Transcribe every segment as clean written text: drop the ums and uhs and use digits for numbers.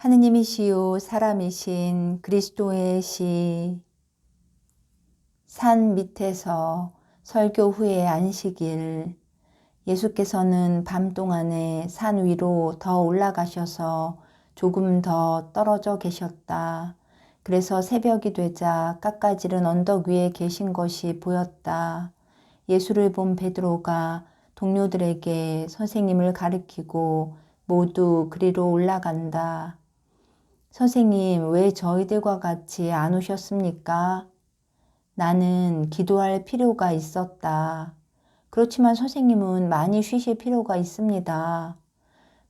하느님이시요 사람이신 그리스도의 시. 산 밑에서 설교 후의 안식일. 예수께서는 밤 동안에 산 위로 더 올라가셔서 조금 더 떨어져 계셨다. 그래서 새벽이 되자 깎아지른 언덕 위에 계신 것이 보였다. 예수를 본 베드로가 동료들에게 선생님을 가리키고 모두 그리로 올라간다. 선생님, 왜 저희들과 같이 안 오셨습니까? 나는 기도할 필요가 있었다. 그렇지만 선생님은 많이 쉬실 필요가 있습니다.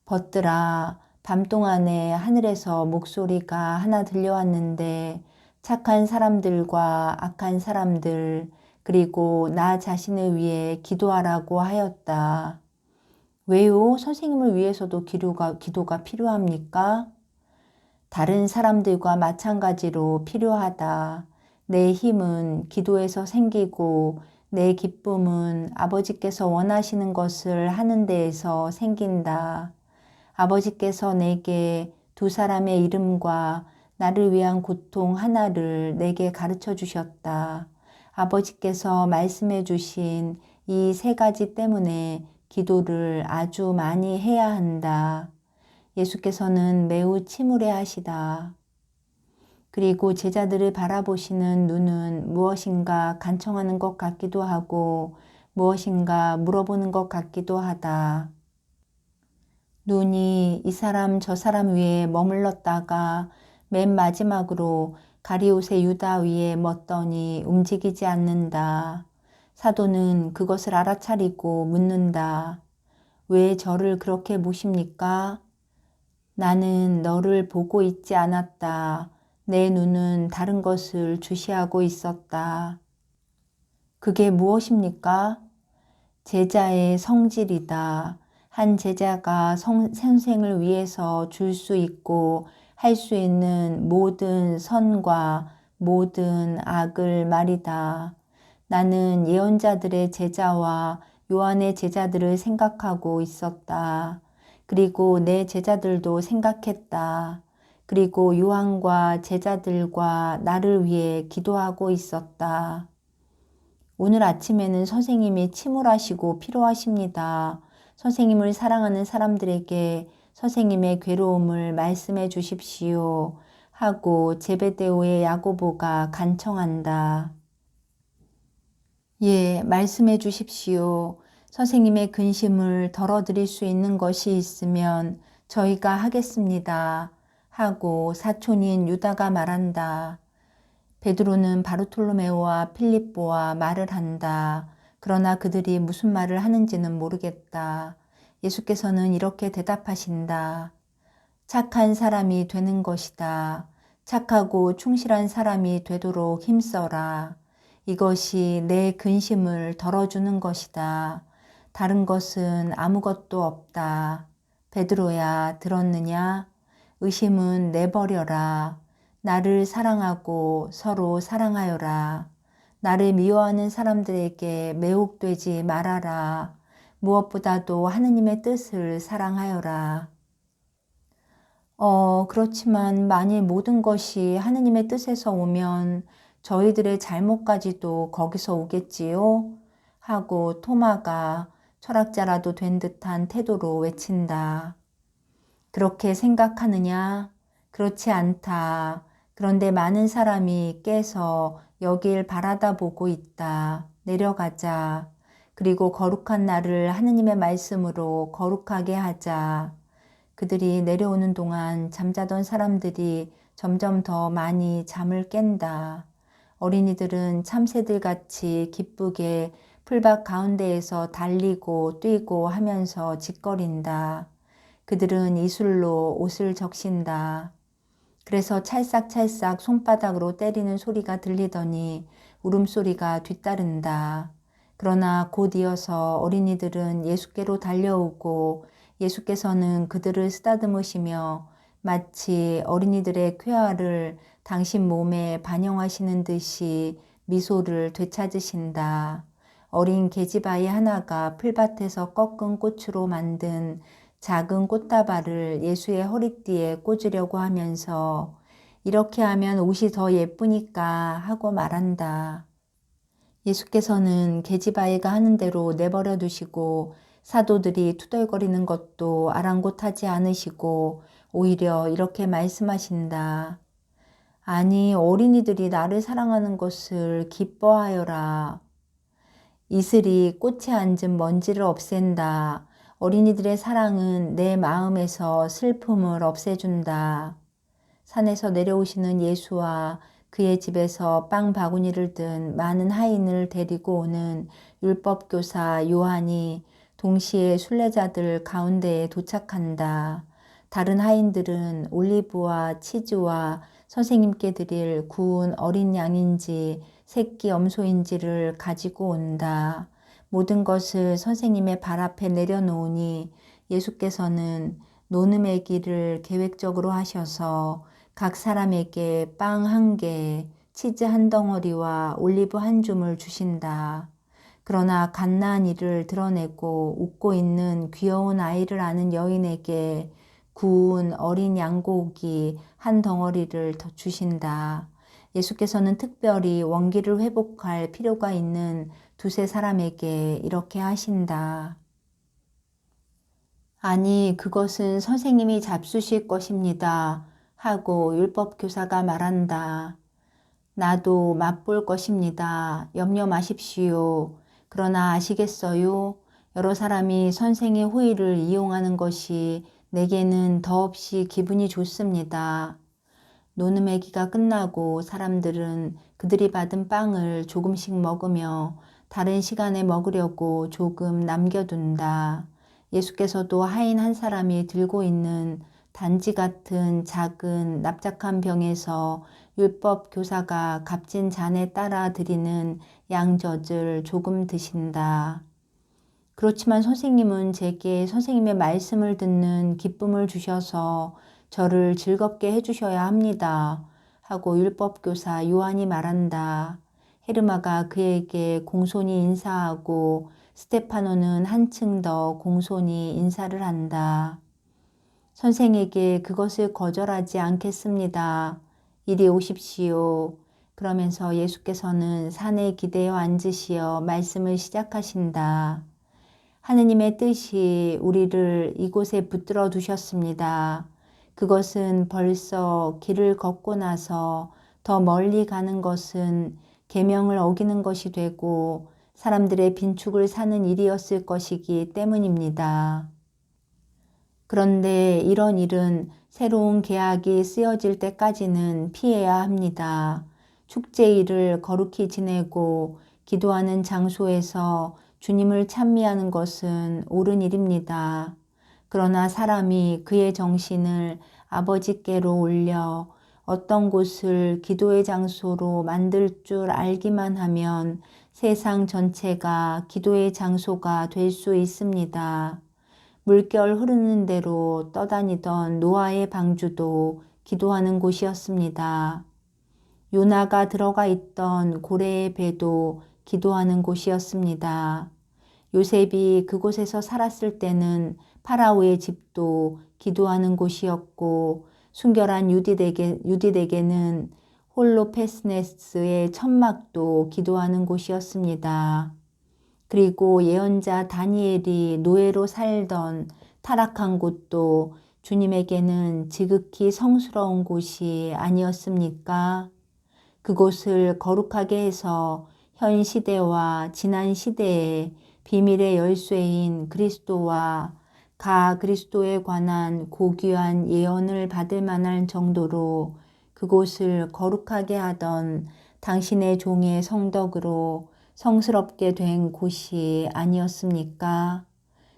벗들아, 밤 동안에 하늘에서 목소리가 하나 들려왔는데 착한 사람들과 악한 사람들, 그리고 나 자신을 위해 기도하라고 하였다. 왜요? 선생님을 위해서도 기도가 필요합니까? 다른 사람들과 마찬가지로 필요하다. 내 힘은 기도에서 생기고 내 기쁨은 아버지께서 원하시는 것을 하는 데에서 생긴다. 아버지께서 내게 두 사람의 이름과 나를 위한 고통 하나를 내게 가르쳐 주셨다. 아버지께서 말씀해 주신 이 세 가지 때문에 기도를 아주 많이 해야 한다. 예수께서는 매우 침울해 하시다. 그리고 제자들을 바라보시는 눈은 무엇인가 간청하는 것 같기도 하고 무엇인가 물어보는 것 같기도 하다. 눈이 이 사람 저 사람 위에 머물렀다가 맨 마지막으로 가리옷의 유다 위에 멎더니 움직이지 않는다. 사도는 그것을 알아차리고 묻는다. 왜 저를 그렇게 보십니까? 나는 너를 보고 있지 않았다. 내 눈은 다른 것을 주시하고 있었다. 그게 무엇입니까? 제자의 성질이다. 한 제자가 선생을 위해서 줄 수 있고 할 수 있는 모든 선과 모든 악을 말이다. 나는 예언자들의 제자와 요한의 제자들을 생각하고 있었다. 그리고 내 제자들도 생각했다. 그리고 요한과 제자들과 나를 위해 기도하고 있었다. 오늘 아침에는 선생님이 침울하시고 피로하십니다. 선생님을 사랑하는 사람들에게 선생님의 괴로움을 말씀해 주십시오. 하고 제베데오의 야고보가 간청한다. 예, 말씀해 주십시오. 선생님의 근심을 덜어드릴 수 있는 것이 있으면 저희가 하겠습니다. 하고 사촌인 유다가 말한다. 베드로는 바르톨로메오와 필립보와 말을 한다. 그러나 그들이 무슨 말을 하는지는 모르겠다. 예수께서는 이렇게 대답하신다. 착한 사람이 되는 것이다. 착하고 충실한 사람이 되도록 힘써라. 이것이 내 근심을 덜어주는 것이다. 다른 것은 아무것도 없다. 베드로야, 들었느냐? 의심은 내버려라. 나를 사랑하고 서로 사랑하여라. 나를 미워하는 사람들에게 매혹되지 말아라. 무엇보다도 하느님의 뜻을 사랑하여라. 그렇지만 만일 모든 것이 하느님의 뜻에서 오면 저희들의 잘못까지도 거기서 오겠지요? 하고 토마가 철학자라도 된 듯한 태도로 외친다. 그렇게 생각하느냐? 그렇지 않다. 그런데 많은 사람이 깨서 여길 바라다 보고 있다. 내려가자. 그리고 거룩한 나를 하느님의 말씀으로 거룩하게 하자. 그들이 내려오는 동안 잠자던 사람들이 점점 더 많이 잠을 깬다. 어린이들은 참새들 같이 기쁘게 풀밭 가운데에서 달리고 뛰고 하면서 짓거린다. 그들은 이슬로 옷을 적신다. 그래서 찰싹찰싹 손바닥으로 때리는 소리가 들리더니 울음소리가 뒤따른다. 그러나 곧 이어서 어린이들은 예수께로 달려오고 예수께서는 그들을 쓰다듬으시며 마치 어린이들의 쾌활을 당신 몸에 반영하시는 듯이 미소를 되찾으신다. 어린 계집아이 하나가 풀밭에서 꺾은 꽃으로 만든 작은 꽃다발을 예수의 허리띠에 꽂으려고 하면서 이렇게 하면 옷이 더 예쁘니까 하고 말한다. 예수께서는 계집아이가 하는 대로 내버려 두시고 사도들이 투덜거리는 것도 아랑곳하지 않으시고 오히려 이렇게 말씀하신다. 아니, 어린이들이 나를 사랑하는 것을 기뻐하여라. 이슬이 꽃에 앉은 먼지를 없앤다. 어린이들의 사랑은 내 마음에서 슬픔을 없애준다. 산에서 내려오시는 예수와 그의 집에서 빵 바구니를 든 많은 하인을 데리고 오는 율법교사 요한이 동시에 순례자들 가운데에 도착한다. 다른 하인들은 올리브와 치즈와 선생님께 드릴 구운 어린 양인지 새끼 염소인지를 가지고 온다. 모든 것을 선생님의 발 앞에 내려놓으니 예수께서는 노름의 길을 계획적으로 하셔서 각 사람에게 빵 한 개, 치즈 한 덩어리와 올리브 한 줌을 주신다. 그러나 갓난 이를 드러내고 웃고 있는 귀여운 아이를 아는 여인에게 구운 어린 양고기 한 덩어리를 더 주신다. 예수께서는 특별히 원기를 회복할 필요가 있는 두세 사람에게 이렇게 하신다. 아니, 그것은 선생님이 잡수실 것입니다. 하고 율법교사가 말한다. 나도 맛볼 것입니다. 염려 마십시오. 그러나 아시겠어요? 여러 사람이 선생의 후의를 이용하는 것이 내게는 더없이 기분이 좋습니다. 노름의기가 끝나고 사람들은 그들이 받은 빵을 조금씩 먹으며 다른 시간에 먹으려고 조금 남겨둔다. 예수께서도 하인 한 사람이 들고 있는 단지 같은 작은 납작한 병에서 율법 교사가 값진 잔에 따라 드리는 양젖을 조금 드신다. 그렇지만 선생님은 제게 선생님의 말씀을 듣는 기쁨을 주셔서 저를 즐겁게 해주셔야 합니다. 하고 율법교사 요한이 말한다. 헤르마가 그에게 공손히 인사하고 스테파노는 한층 더 공손히 인사를 한다. 선생에게 그것을 거절하지 않겠습니다. 이리 오십시오. 그러면서 예수께서는 산에 기대어 앉으시어 말씀을 시작하신다. 하느님의 뜻이 우리를 이곳에 붙들어 두셨습니다. 그것은 벌써 길을 걷고 나서 더 멀리 가는 것은 계명을 어기는 것이 되고 사람들의 빈축을 사는 일이었을 것이기 때문입니다. 그런데 이런 일은 새로운 계약이 쓰여질 때까지는 피해야 합니다. 축제일을 거룩히 지내고 기도하는 장소에서 주님을 찬미하는 것은 옳은 일입니다. 그러나 사람이 그의 정신을 아버지께로 올려 어떤 곳을 기도의 장소로 만들 줄 알기만 하면 세상 전체가 기도의 장소가 될 수 있습니다. 물결 흐르는 대로 떠다니던 노아의 방주도 기도하는 곳이었습니다. 요나가 들어가 있던 고래의 배도 기도하는 곳이었습니다. 요셉이 그곳에서 살았을 때는 파라오의 집도 기도하는 곳이었고 순결한 유디에게는 홀로페스네스의 천막도 기도하는 곳이었습니다. 그리고 예언자 다니엘이 노예로 살던 타락한 곳도 주님에게는 지극히 성스러운 곳이 아니었습니까? 그곳을 거룩하게 해서 현 시대와 지난 시대의 비밀의 열쇠인 그리스도와 가 그리스도에 관한 고귀한 예언을 받을 만할 정도로 그곳을 거룩하게 하던 당신의 종의 성덕으로 성스럽게 된 곳이 아니었습니까?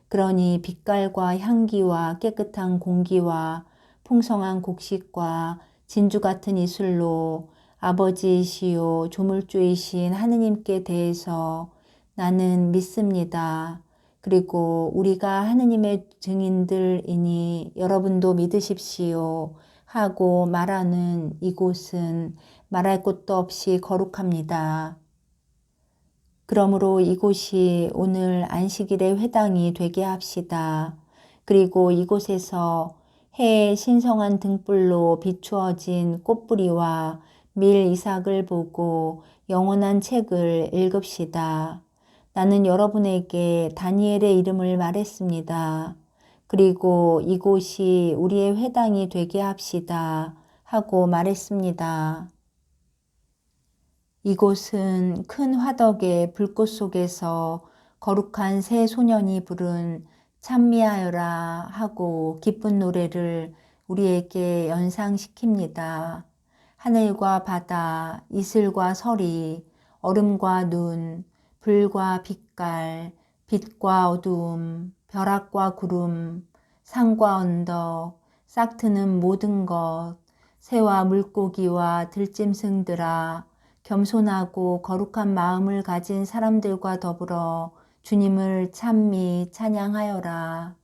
그러니 빛깔과 향기와 깨끗한 공기와 풍성한 곡식과 진주 같은 이슬로 아버지이시요 조물주이신 하느님께 대해서 나는 믿습니다. 그리고 우리가 하느님의 증인들이니 여러분도 믿으십시오. 하고 말하는 이곳은 말할 것도 없이 거룩합니다. 그러므로 이곳이 오늘 안식일의 회당이 되게 합시다. 그리고 이곳에서 해의 신성한 등불로 비추어진 꽃뿌리와 밀 이삭을 보고 영원한 책을 읽읍시다. 나는 여러분에게 다니엘의 이름을 말했습니다. 그리고 이곳이 우리의 회당이 되게 합시다 하고 말했습니다. 이곳은 큰 화덕의 불꽃 속에서 거룩한 새 소년이 부른 찬미하여라 하고 기쁜 노래를 우리에게 연상시킵니다. 하늘과 바다, 이슬과 서리, 얼음과 눈, 불과 빛깔, 빛과 어두움, 벼락과 구름, 산과 언덕, 싹트는 모든 것, 새와 물고기와 들짐승들아, 겸손하고 거룩한 마음을 가진 사람들과 더불어 주님을 찬미 찬양하여라.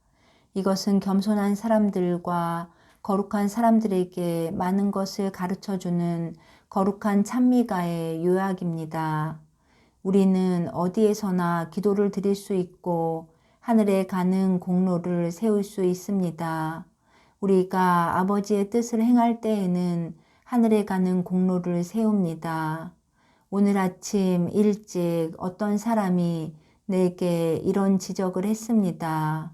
이것은 겸손한 사람들과 거룩한 사람들에게 많은 것을 가르쳐주는 거룩한 찬미가의 요약입니다. 우리는 어디에서나 기도를 드릴 수 있고 하늘에 가는 공로를 세울 수 있습니다. 우리가 아버지의 뜻을 행할 때에는 하늘에 가는 공로를 세웁니다. 오늘 아침 일찍 어떤 사람이 내게 이런 지적을 했습니다.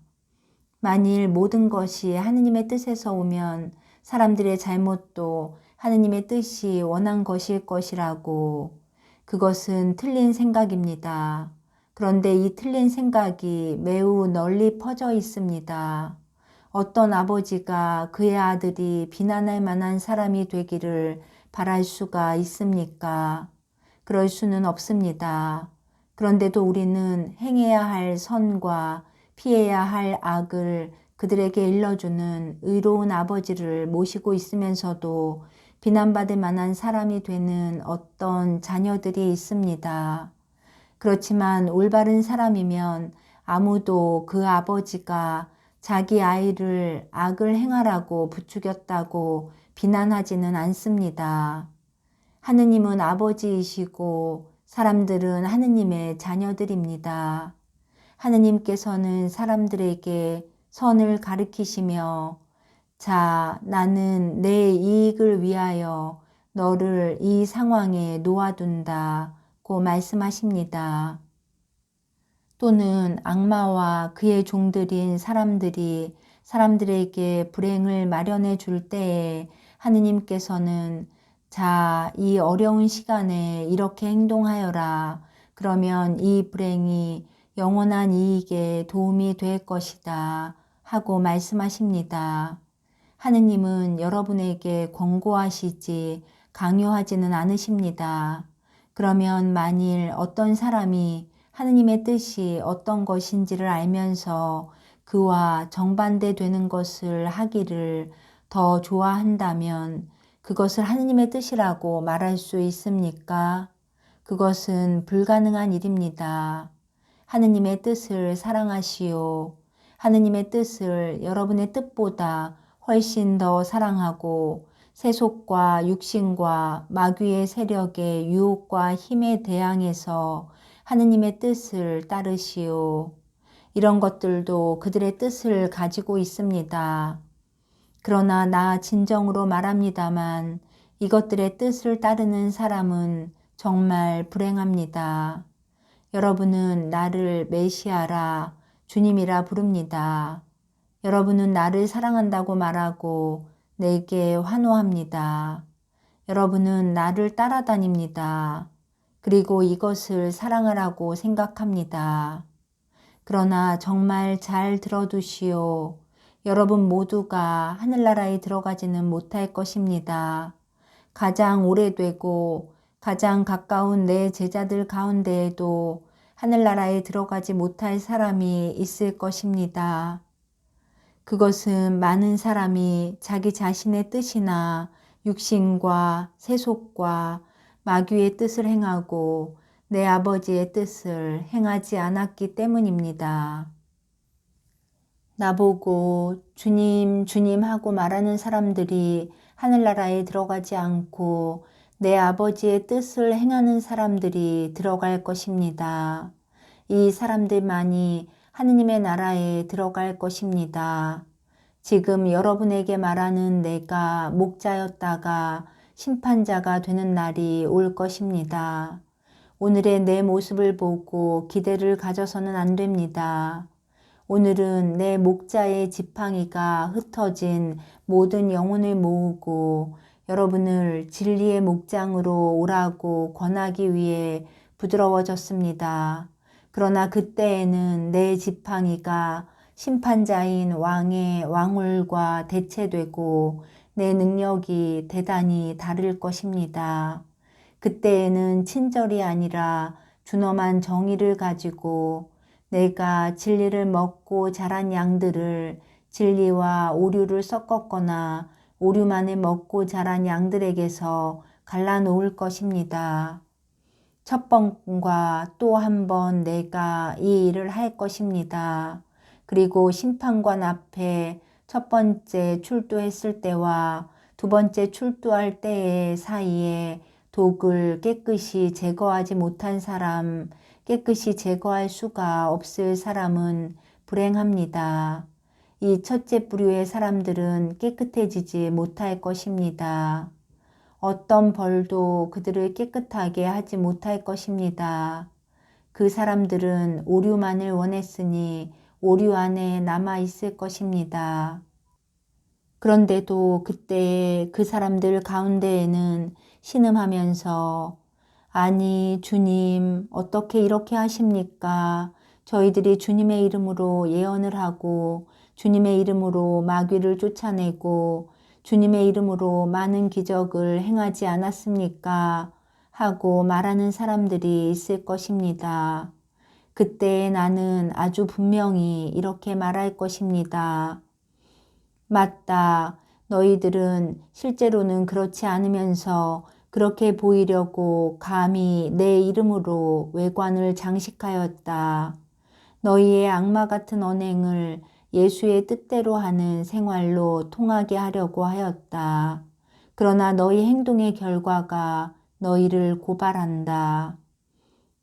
만일 모든 것이 하느님의 뜻에서 오면 사람들의 잘못도 하느님의 뜻이 원한 것일 것이라고. 그것은 틀린 생각입니다. 그런데 이 틀린 생각이 매우 널리 퍼져 있습니다. 어떤 아버지가 그의 아들이 비난할 만한 사람이 되기를 바랄 수가 있습니까? 그럴 수는 없습니다. 그런데도 우리는 행해야 할 선과 피해야 할 악을 그들에게 일러주는 의로운 아버지를 모시고 있으면서도 비난받을 만한 사람이 되는 어떤 자녀들이 있습니다. 그렇지만 올바른 사람이면 아무도 그 아버지가 자기 아이를 악을 행하라고 부추겼다고 비난하지는 않습니다. 하느님은 아버지이시고 사람들은 하느님의 자녀들입니다. 하느님께서는 사람들에게 선을 가르치시며 자, 나는 내 이익을 위하여 너를 이 상황에 놓아둔다고 말씀하십니다. 또는 악마와 그의 종들인 사람들이 사람들에게 불행을 마련해 줄 때에 하느님께서는 자, 이 어려운 시간에 이렇게 행동하여라. 그러면 이 불행이 영원한 이익에 도움이 될 것이다 하고 말씀하십니다. 하느님은 여러분에게 권고하시지 강요하지는 않으십니다. 그러면 만일 어떤 사람이 하느님의 뜻이 어떤 것인지를 알면서 그와 정반대되는 것을 하기를 더 좋아한다면 그것을 하느님의 뜻이라고 말할 수 있습니까? 그것은 불가능한 일입니다. 하느님의 뜻을 사랑하시오. 하느님의 뜻을 여러분의 뜻보다 훨씬 더 사랑하고 세속과 육신과 마귀의 세력의 유혹과 힘에 대항해서 하느님의 뜻을 따르시오. 이런 것들도 그들의 뜻을 가지고 있습니다. 그러나 나 진정으로 말합니다만 이것들의 뜻을 따르는 사람은 정말 불행합니다. 여러분은 나를 메시아라 주님이라 부릅니다. 여러분은 나를 사랑한다고 말하고 내게 환호합니다. 여러분은 나를 따라다닙니다. 그리고 이것을 사랑하라고 생각합니다. 그러나 정말 잘 들어두시오. 여러분 모두가 하늘나라에 들어가지는 못할 것입니다. 가장 오래되고 가장 가까운 내 제자들 가운데에도 하늘나라에 들어가지 못할 사람이 있을 것입니다. 그것은 많은 사람이 자기 자신의 뜻이나 육신과 세속과 마귀의 뜻을 행하고 내 아버지의 뜻을 행하지 않았기 때문입니다. 나보고 주님, 주님 하고 말하는 사람들이 하늘나라에 들어가지 않고 내 아버지의 뜻을 행하는 사람들이 들어갈 것입니다. 이 사람들만이 하느님의 나라에 들어갈 것입니다. 지금 여러분에게 말하는 내가 목자였다가 심판자가 되는 날이 올 것입니다. 오늘의 내 모습을 보고 기대를 가져서는 안 됩니다. 오늘은 내 목자의 지팡이가 흩어진 모든 영혼을 모으고 여러분을 진리의 목장으로 오라고 권하기 위해 부드러워졌습니다. 그러나 그때에는 내 지팡이가 심판자인 왕의 왕홀과 대체되고 내 능력이 대단히 다를 것입니다. 그때에는 친절이 아니라 준엄한 정의를 가지고 내가 진리를 먹고 자란 양들을 진리와 오류를 섞었거나 오류만을 먹고 자란 양들에게서 갈라놓을 것입니다. 첫 번과 또 한 번 내가 이 일을 할 것입니다. 그리고 심판관 앞에 첫 번째 출두했을 때와 두 번째 출두할 때의 사이에 독을 깨끗이 제거하지 못한 사람, 깨끗이 제거할 수가 없을 사람은 불행합니다. 이 첫째 부류의 사람들은 깨끗해지지 못할 것입니다. 어떤 벌도 그들을 깨끗하게 하지 못할 것입니다. 그 사람들은 오류만을 원했으니 오류 안에 남아 있을 것입니다. 그런데도 그때 그 사람들 가운데에는 신음하면서 아니 주님 어떻게 이렇게 하십니까? 저희들이 주님의 이름으로 예언을 하고 주님의 이름으로 마귀를 쫓아내고 주님의 이름으로 많은 기적을 행하지 않았습니까? 하고 말하는 사람들이 있을 것입니다. 그때 나는 아주 분명히 이렇게 말할 것입니다. 맞다. 너희들은 실제로는 그렇지 않으면서 그렇게 보이려고 감히 내 이름으로 외관을 장식하였다. 너희의 악마 같은 언행을 예수의 뜻대로 하는 생활로 통하게 하려고 하였다. 그러나 너희 행동의 결과가 너희를 고발한다.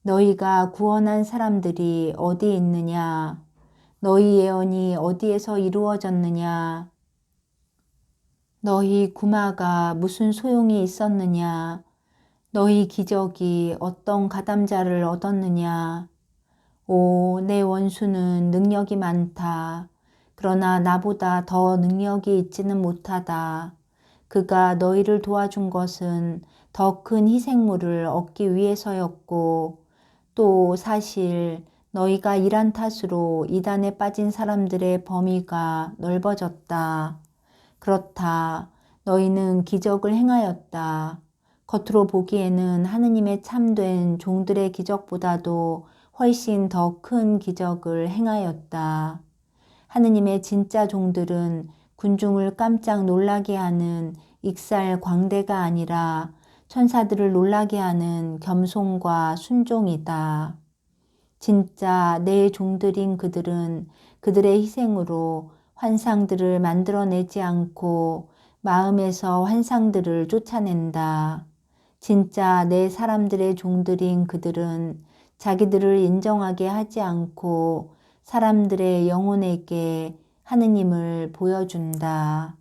너희가 구원한 사람들이 어디 있느냐? 너희 예언이 어디에서 이루어졌느냐? 너희 구마가 무슨 소용이 있었느냐? 너희 기적이 어떤 가담자를 얻었느냐? 오, 내 원수는 능력이 많다. 그러나 나보다 더 능력이 있지는 못하다. 그가 너희를 도와준 것은 더 큰 희생물을 얻기 위해서였고 또 사실 너희가 일한 탓으로 이단에 빠진 사람들의 범위가 넓어졌다. 그렇다. 너희는 기적을 행하였다. 겉으로 보기에는 하느님의 참된 종들의 기적보다도 훨씬 더 큰 기적을 행하였다. 하느님의 진짜 종들은 군중을 깜짝 놀라게 하는 익살 광대가 아니라 천사들을 놀라게 하는 겸손과 순종이다. 진짜 내 종들인 그들은 그들의 희생으로 환상들을 만들어내지 않고 마음에서 환상들을 쫓아낸다. 진짜 내 사람들의 종들인 그들은 자기들을 인정하게 하지 않고 사람들의 영혼에게 하느님을 보여준다.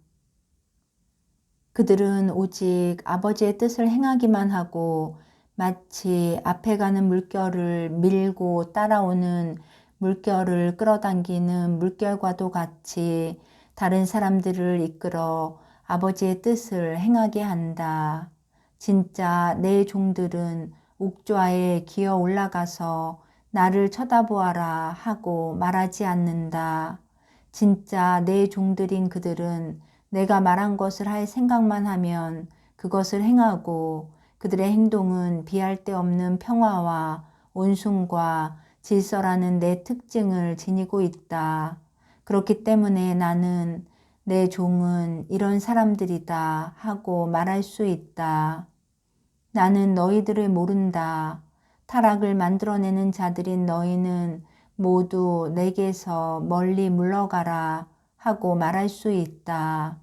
그들은 오직 아버지의 뜻을 행하기만 하고 마치 앞에 가는 물결을 밀고 따라오는 물결을 끌어당기는 물결과도 같이 다른 사람들을 이끌어 아버지의 뜻을 행하게 한다. 진짜 내 종들은 옥좌에 기어 올라가서 나를 쳐다보아라 하고 말하지 않는다. 진짜 내 종들인 그들은 내가 말한 것을 할 생각만 하면 그것을 행하고 그들의 행동은 비할 데 없는 평화와 온순과 질서라는 내 특징을 지니고 있다. 그렇기 때문에 나는 내 종은 이런 사람들이다 하고 말할 수 있다. 나는 너희들을 모른다. 타락을 만들어내는 자들인 너희는 모두 내게서 멀리 물러가라 하고 말할 수 있다.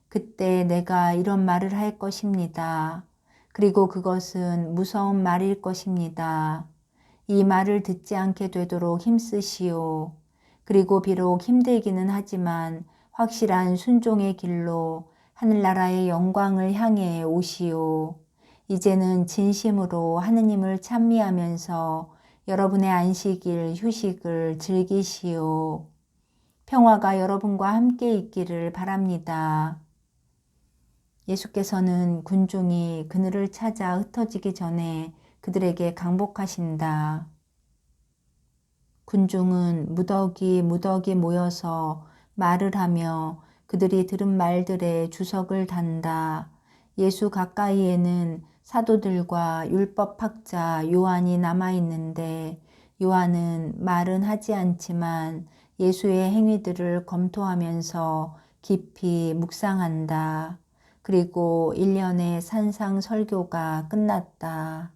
그때 내가 이런 말을 할 것입니다. 그리고 그것은 무서운 말일 것입니다. 이 말을 듣지 않게 되도록 힘쓰시오. 그리고 비록 힘들기는 하지만 확실한 순종의 길로 하늘나라의 영광을 향해 오시오. 이제는 진심으로 하느님을 찬미하면서 여러분의 안식일, 휴식을 즐기시오. 평화가 여러분과 함께 있기를 바랍니다. 예수께서는 군중이 그늘을 찾아 흩어지기 전에 그들에게 강복하신다. 군중은 무더기 모여서 말을 하며 그들이 들은 말들에 주석을 단다. 예수 가까이에는 사도들과 율법학자 요한이 남아있는데 요한은 말은 하지 않지만 예수의 행위들을 검토하면서 깊이 묵상한다. 그리고 1년의 산상 설교가 끝났다.